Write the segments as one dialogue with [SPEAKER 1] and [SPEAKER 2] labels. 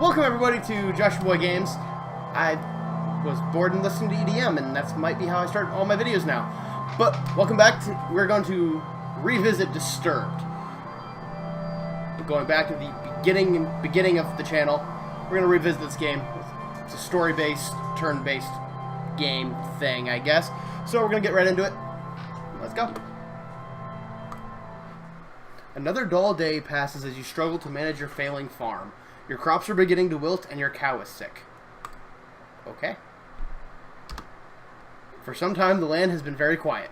[SPEAKER 1] Welcome everybody to Joshua Boy Games. I was bored and listening to EDM, and that might be how I start all my videos now. But welcome back to, we're going to revisit Disturbed. Going back to the beginning of the channel, we're going to revisit this game. It's a story-based, turn-based game thing, I guess. So we're going to get right into it. Let's go. Another dull day passes as you struggle to manage your failing farm. Your crops are beginning to wilt and your cow is sick. Okay. For some time, the land has been very quiet.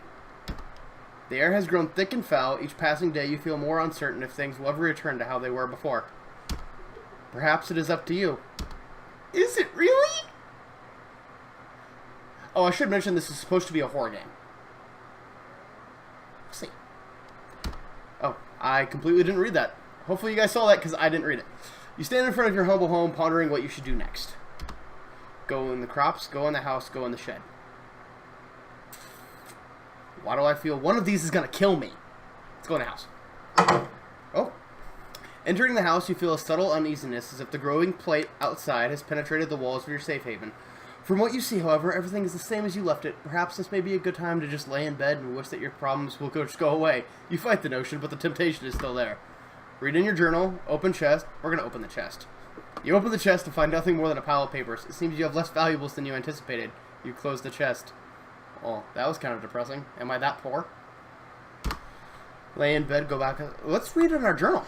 [SPEAKER 1] The air has grown thick and foul. Each passing day, you feel more uncertain if things will ever return to how they were before. Perhaps it is up to you. Is it really? Oh, I should mention this is supposed to be a horror game. Let's see. Oh, I completely didn't read that. Hopefully you guys saw that because I didn't read it. You stand in front of your humble home pondering what you should do next. Go in the crops, go in the house, go in the shed. Why do I feel one of these is going to kill me? Let's go in the house. Oh. Entering the house, you feel a subtle uneasiness as if the growing plate outside has penetrated the walls of your safe haven. From what you see, however, everything is the same as you left it. Perhaps this may be a good time to just lay in bed and wish that your problems will just go away. You fight the notion, but the temptation is still there. Read in your journal, open chest. We're going to open the chest. You open the chest and find nothing more than a pile of papers. It seems you have less valuables than you anticipated. You close the chest. Oh, that was kind of depressing. Am I that poor? Lay in bed, go back. Let's read in our journal.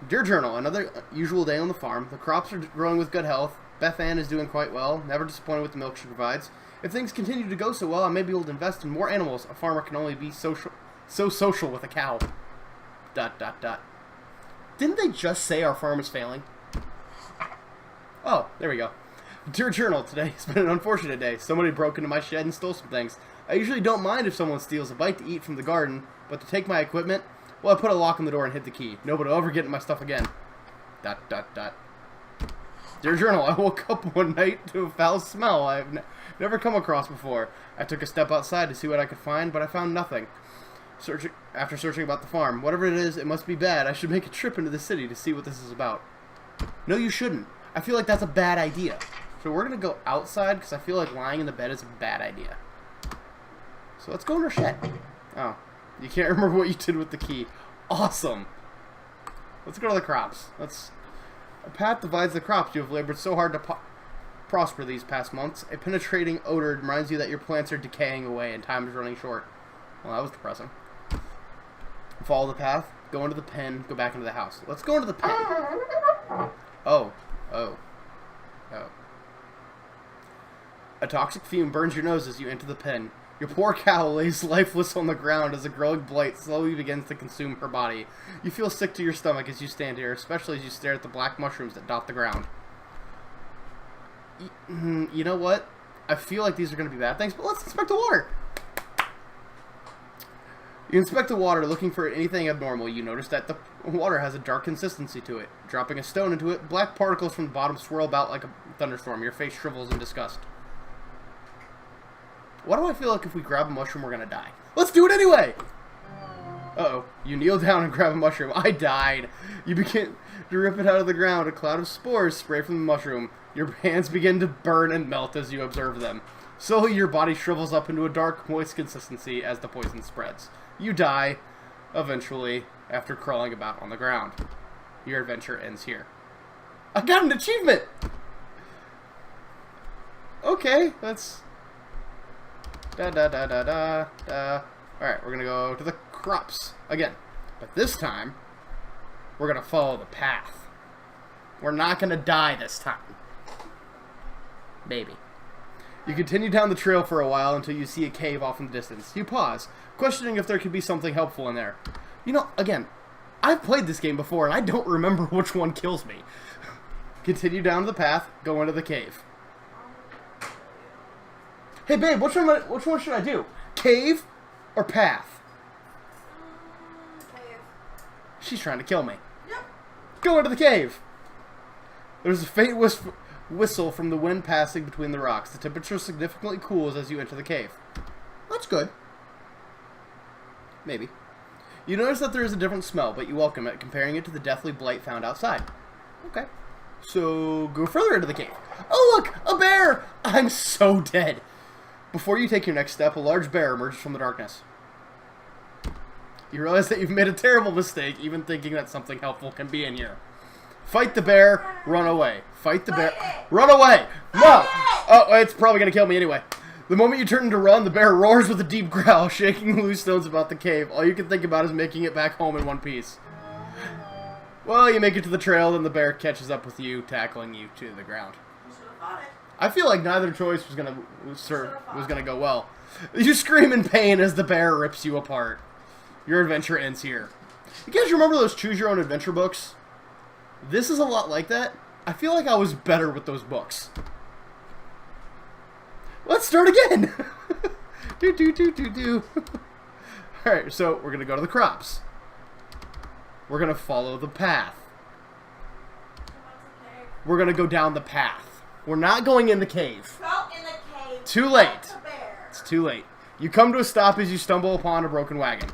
[SPEAKER 1] Dear Journal, another usual day on the farm. The crops are growing with good health. Beth Ann is doing quite well, never disappointed with the milk she provides. If things continue to go so well, I may be able to invest in more animals. A farmer can only be so social with a cow. ... Didn't they just say our farm is failing? Oh, there we go. Dear Journal, today has been an unfortunate day. Somebody broke into my shed and stole some things. I usually don't mind if someone steals a bite to eat from the garden, but to take my equipment, well, I put a lock on the door and hid the key. Nobody will ever get in my stuff again. ... Dear Journal, I woke up one night to a foul smell I've never come across before. I took a step outside to see what I could find, but I found nothing. After searching about the farm, whatever it is, it must be bad. I should make a trip into the city to see what this is about. No, you shouldn't. I feel like that's a bad idea. So we're going to go outside because I feel like lying in the bed is a bad idea. So let's go in our shed. Oh, you can't remember what you did with the key. Awesome. Let's go to the crops. A path divides the crops you have labored so hard to prosper these past months. A penetrating odor reminds you that your plants are decaying away and time is running short. Well, that was depressing. Follow the path, go into the pen, go back into the house. Let's go into the pen. Oh. A toxic fume burns your nose as you enter the pen. Your poor cow lays lifeless on the ground as a growing blight slowly begins to consume her body. You feel sick to your stomach as you stand here, especially as you stare at the black mushrooms that dot the ground. You know what? I feel like these are going to be bad things, but let's inspect the water. You inspect the water looking for anything abnormal. You notice that the water has a dark consistency to it. Dropping a stone into it, black particles from the bottom swirl about like a thunderstorm. Your face shrivels in disgust. Why do I feel like if we grab a mushroom, we're going to die? Let's do it anyway! Uh-oh. You kneel down and grab a mushroom. I died. You begin to rip it out of the ground. A cloud of spores spray from the mushroom. Your hands begin to burn and melt as you observe them. Slowly, your body shrivels up into a dark, moist consistency as the poison spreads. You die, eventually, after crawling about on the ground. Your adventure ends here. I got an achievement! Okay, that's... Alright, we're gonna go to the crops again. But this time, we're gonna follow the path. We're not gonna die this time. Maybe. You continue down the trail for a while until you see a cave off in the distance. You pause, questioning if there could be something helpful in there. You know, again, I've played this game before and I don't remember which one kills me. Continue down the path, go into the cave. Hey babe, which one should I do? Cave or path?
[SPEAKER 2] Cave.
[SPEAKER 1] She's trying to kill me.
[SPEAKER 2] Yep.
[SPEAKER 1] Go into the cave. There's a faint whistle from the wind passing between the rocks. The temperature significantly cools as you enter the cave. That's good. Maybe. You notice that there is a different smell, but you welcome it, comparing it to the deathly blight found outside. Okay. So, go further into the cave. Oh, look! A bear! I'm so dead. Before you take your next step, a large bear emerges from the darkness. You realize that you've made a terrible mistake, even thinking that something helpful can be in here. Fight the bear, run away. Fight the bear, run away! No! Oh, it's probably going to kill me anyway. The moment you turn to run, the bear roars with a deep growl, shaking the loose stones about the cave. All you can think about is making it back home in one piece. Well, you make it to the trail, then the bear catches up with you, tackling you to the ground. I feel like neither choice was gonna go well. You scream in pain as the bear rips you apart. Your adventure ends here. You guys remember those Choose Your Own Adventure books? This is a lot like that. I feel like I was better with those books. Let's start again! Alright, so we're gonna go to the crops. We're gonna follow the path. We're gonna go down the path. We're not going in the cave.
[SPEAKER 2] Go in the cave.
[SPEAKER 1] Too late.
[SPEAKER 2] The bear.
[SPEAKER 1] It's too late. You come to a stop as you stumble upon a broken wagon.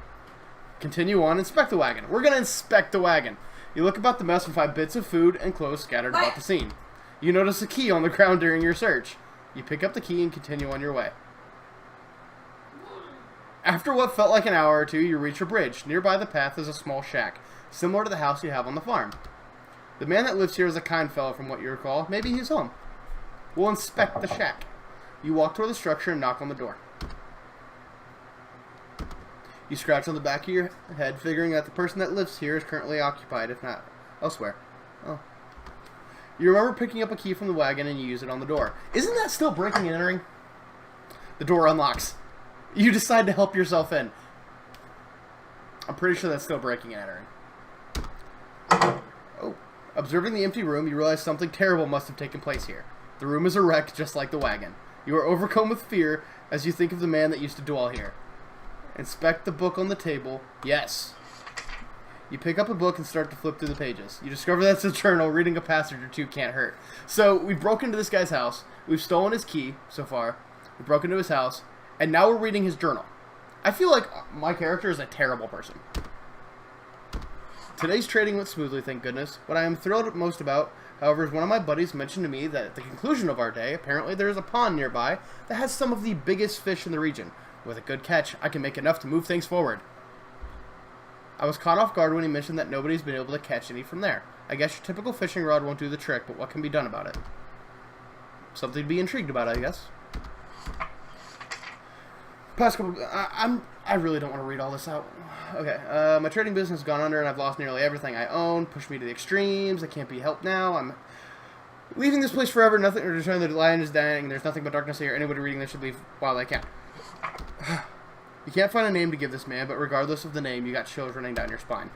[SPEAKER 1] Continue on, inspect the wagon. We're gonna inspect the wagon. You look about the mess and find bits of food and clothes scattered about the scene. You notice a key on the ground during your search. You pick up the key and continue on your way. After what felt like an hour or two, you reach a bridge. Nearby the path is a small shack, similar to the house you have on the farm. The man that lives here is a kind fellow from what you recall. Maybe he's home. We'll inspect the shack. You walk toward the structure and knock on the door. You scratch on the back of your head, figuring that the person that lives here is currently occupied, if not elsewhere. Oh. You remember picking up a key from the wagon and you use it on the door. Isn't that still breaking and entering? The door unlocks. You decide to help yourself in. I'm pretty sure that's still breaking and entering. Oh. Observing the empty room, you realize something terrible must have taken place here. The room is a wreck, just like the wagon. You are overcome with fear as you think of the man that used to dwell here. Inspect the book on the table. Yes. You pick up a book and start to flip through the pages. You discover that's a journal. Reading a passage or two can't hurt. So, we broke into this guy's house. We've stolen his key so far. We broke into his house. And now we're reading his journal. I feel like my character is a terrible person. Today's trading went smoothly, thank goodness. What I am thrilled most about, however, is one of my buddies mentioned to me that at the conclusion of our day, apparently there is a pond nearby that has some of the biggest fish in the region. With a good catch, I can make enough to move things forward. I was caught off guard when he mentioned that nobody's been able to catch any from there. I guess your typical fishing rod won't do the trick, but what can be done about it? Something to be intrigued about, I guess. Past couple, I really don't want to read all this out. Okay, my trading business has gone under and I've lost nearly everything I own. Pushed me to the extremes. I can't be helped now. I'm leaving this place forever. Nothing to return. The lion is dying. There's nothing but darkness here. Anybody reading this should leave while they can. You can't find a name to give this man, but regardless of the name, you got chills running down your spine.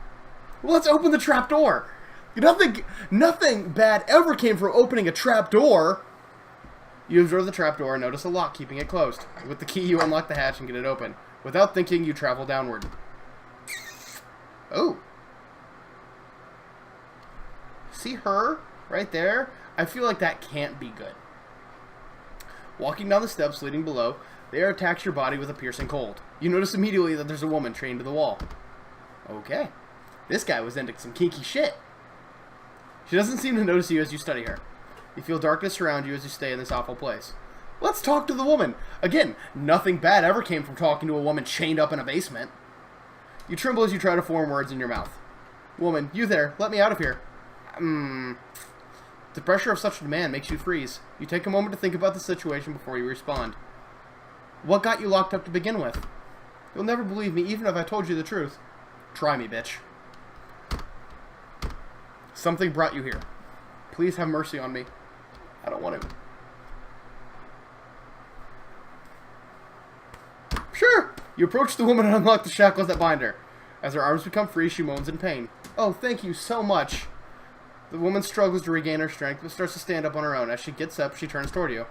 [SPEAKER 1] Well, let's open the trap door. Nothing bad ever came from opening a trap door. You observe the trapdoor and notice a lock keeping it closed. With the key, you unlock the hatch and get it open. Without thinking, you travel downward. Oh. See her? Right there? I feel like that can't be good. Walking down the steps leading below, the air attacks your body with a piercing cold. You notice immediately that there's a woman chained to the wall. Okay. This guy was into some kinky shit. She doesn't seem to notice you as you study her. You feel darkness surround you as you stay in this awful place. Let's talk to the woman. Again, nothing bad ever came from talking to a woman chained up in a basement. You tremble as you try to form words in your mouth. Woman, you there, let me out of here. The pressure of such a demand makes you freeze. You take a moment to think about the situation before you respond. What got you locked up to begin with? You'll never believe me even if I told you the truth. Try me, bitch. Something brought you here. Please have mercy on me. I don't want to. Sure! You approach the woman and unlock the shackles that bind her. As her arms become free, she moans in pain. Oh, thank you so much. The woman struggles to regain her strength, but starts to stand up on her own. As she gets up, she turns toward you.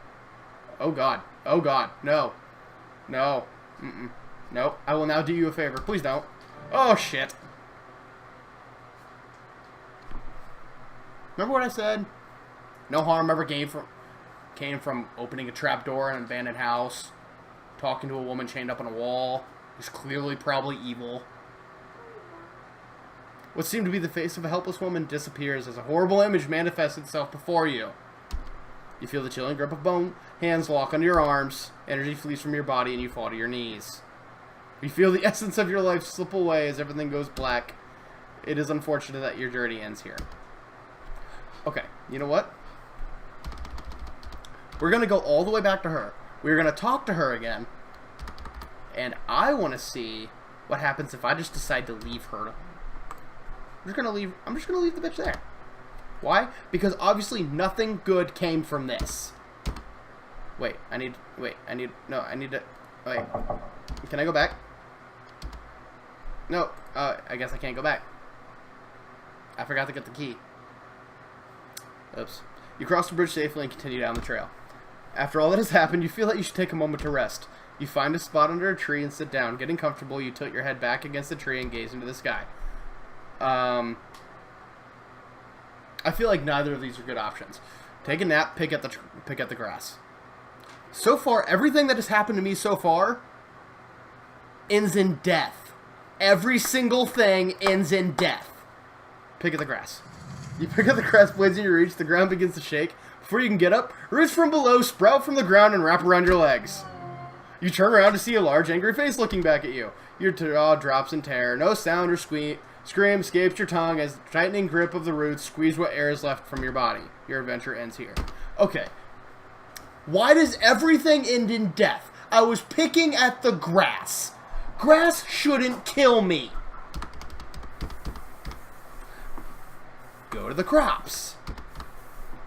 [SPEAKER 1] Oh God. Oh God. No. No. No. I will now do you a favor. Please don't. Oh, shit. Remember what I said? No harm ever came from opening a trapdoor in an abandoned house, talking to a woman chained up on a wall, who's clearly probably evil. What seemed to be the face of a helpless woman disappears as a horrible image manifests itself before you. You feel the chilling grip of bone hands lock onto your arms, energy flees from your body, and you fall to your knees. You feel the essence of your life slip away as everything goes black. It is unfortunate that your journey ends here. Okay, you know what? We're going to go all the way back to her. We're going to talk to her again. And I want to see what happens if I just decide to leave her. I'm just going to leave the bitch there. Why? Because obviously nothing good came from this. Wait, I need to, wait. Can I go back? No, I guess I can't go back. I forgot to get the key. Oops. You cross the bridge safely and continue down the trail. After all that has happened, you feel that you should take a moment to rest. You find a spot under a tree and sit down. Getting comfortable, you tilt your head back against the tree and gaze into the sky. I feel like neither of these are good options. Take a nap, pick at the grass. So far, everything that has happened to me so far ends in death. Every single thing ends in death. Pick at the grass. You pick up the grass blades in your reach, the ground begins to shake. Before you can get up, roots from below sprout from the ground and wrap around your legs. You turn around to see a large, angry face looking back at you. Your jaw drops in terror. No sound or scream escapes your tongue as the tightening grip of the roots squeeze what air is left from your body. Your adventure ends here. Okay. Why does everything end in death? I was picking at the grass. Grass shouldn't kill me. Go to the crops.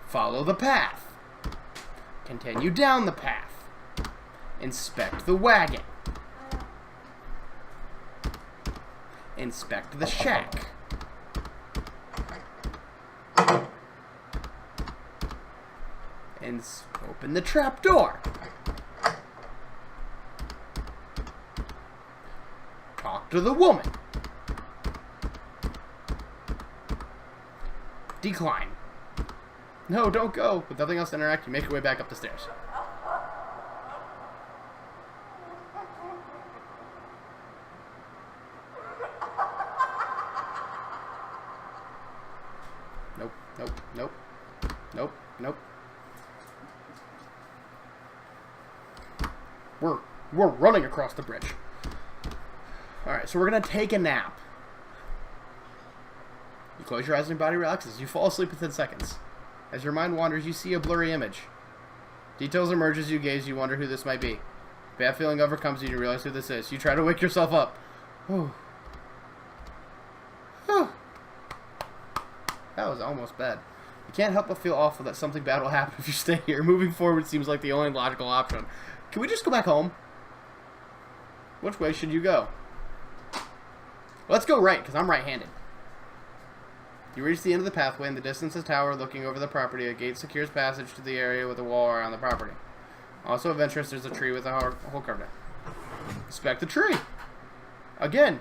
[SPEAKER 1] Follow the path. Continue down the path. Inspect the wagon. Inspect the shack. And open the trap door. Talk to the woman. Decline. No, don't go. With nothing else to interact, you make your way back up the stairs. Nope, nope, nope, nope, nope. We're running across the bridge. Alright, so we're gonna take a nap. You close your eyes and your body relaxes. You fall asleep within seconds. As your mind wanders, you see a blurry image. Details emerge as you gaze. You wonder who this might be. Bad feeling overcomes you. You realize who this is. You try to wake yourself up. Whew. Whew. That was almost bad. You can't help but feel awful that something bad will happen if you stay here. Moving forward seems like the only logical option. Can we just go back home? Which way should you go? Let's go right, because I'm right-handed. You reach the end of the pathway. In the distance, a tower looking over the property. A gate secures passage to the area with a wall around the property. Also of interest, there's a tree with a hole carved in. Inspect the tree. Again,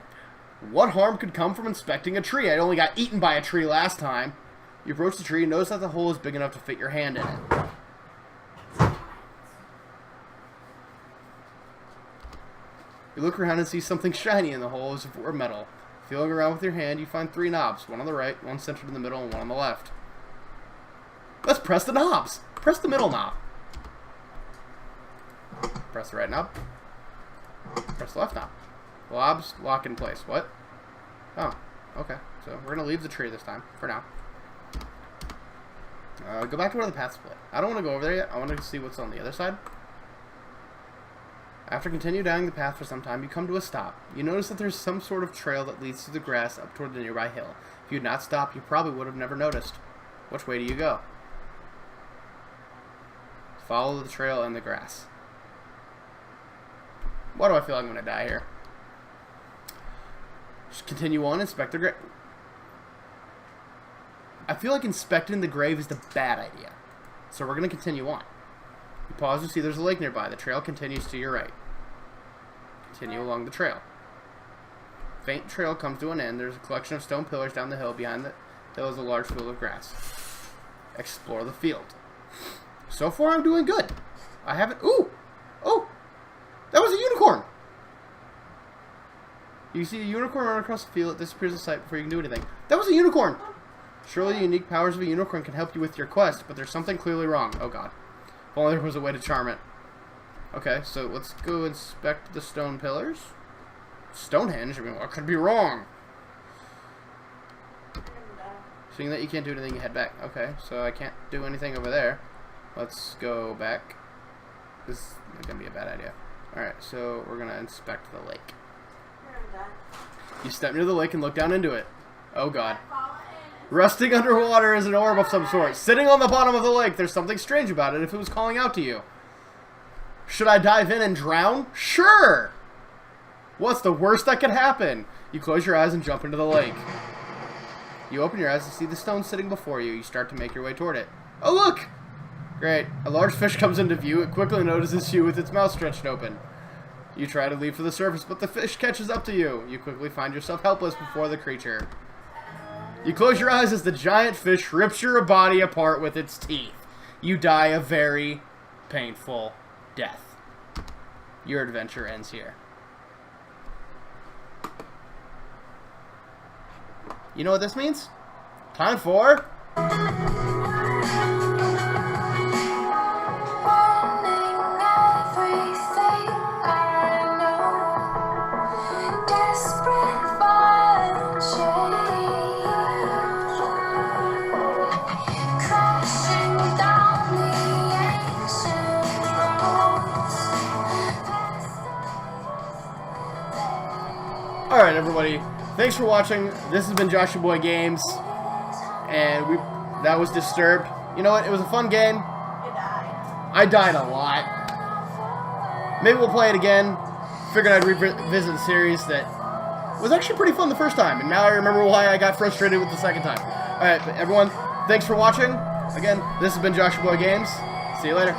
[SPEAKER 1] what harm could come from inspecting a tree? I only got eaten by a tree last time. You approach the tree and notice that the hole is big enough to fit your hand in it. You look around and see something shiny in the hole is of metal. Feeling around with your hand, you find 3 knobs. One on the right, one centered in the middle, and one on the left. Let's press the knobs. Press the middle knob. Press the right knob. Press the left knob. The knobs lock in place. What? Oh, okay. So we're going to leave the tree this time, for now. Go back to where the path split. I don't want to go over there yet. I want to see what's on the other side. After continuing down the path for some time, you come to a stop. You notice that there's some sort of trail that leads through the grass up toward the nearby hill. If you had not stopped, you probably would have never noticed. Which way do you go? Follow the trail in the grass. Why do I feel like I'm going to die here? Just continue on, inspect the grave. I feel like inspecting the grave is the bad idea. So we're going to continue on. You pause to see there's a lake nearby. The trail continues to your right. Continue along the trail. Faint trail comes to an end. There's a collection of stone pillars down the hill. Behind the hill is a large field of grass. Explore the field. So far, I'm doing good. I haven't... Ooh! Oh! That was a unicorn! You see a unicorn run across the field. It disappears the sight before you can do anything. That was a unicorn! Surely the unique powers of a unicorn can help you with your quest, but there's something clearly wrong. Oh god. If only there was a way to charm it. Okay, so let's go inspect the stone pillars. Stonehenge? I mean, what could be wrong? Seeing that you can't do anything, you head back. Okay, so I can't do anything over there. Let's go back. This is going to be a bad idea. Alright, so we're going to inspect the lake. You step near the lake and look down into it. Oh god. Resting underwater is an orb of some sort. Sitting on the bottom of the lake, there's something strange about it if it was calling out to you. Should I dive in and drown? Sure! What's the worst that could happen? You close your eyes and jump into the lake. You open your eyes and see the stone sitting before you. You start to make your way toward it. Oh, look! Great. A large fish comes into view. It quickly notices you with its mouth stretched open. You try to leap for the surface, but the fish catches up to you. You quickly find yourself helpless before the creature. You close your eyes as the giant fish rips your body apart with its teeth. You die a very painful death. Your adventure ends here. You know what this means? Time for... Alright, everybody. Thanks for watching. This has been Joshua Boy Games. And that was Disturbed. You know what? It was a fun game.
[SPEAKER 2] You died.
[SPEAKER 1] I died a lot. Maybe we'll play it again. Figured I'd revisit a series that was actually pretty fun the first time. And now I remember why I got frustrated with the second time. Alright, everyone. Thanks for watching. Again, this has been Joshua Boy Games. See you later.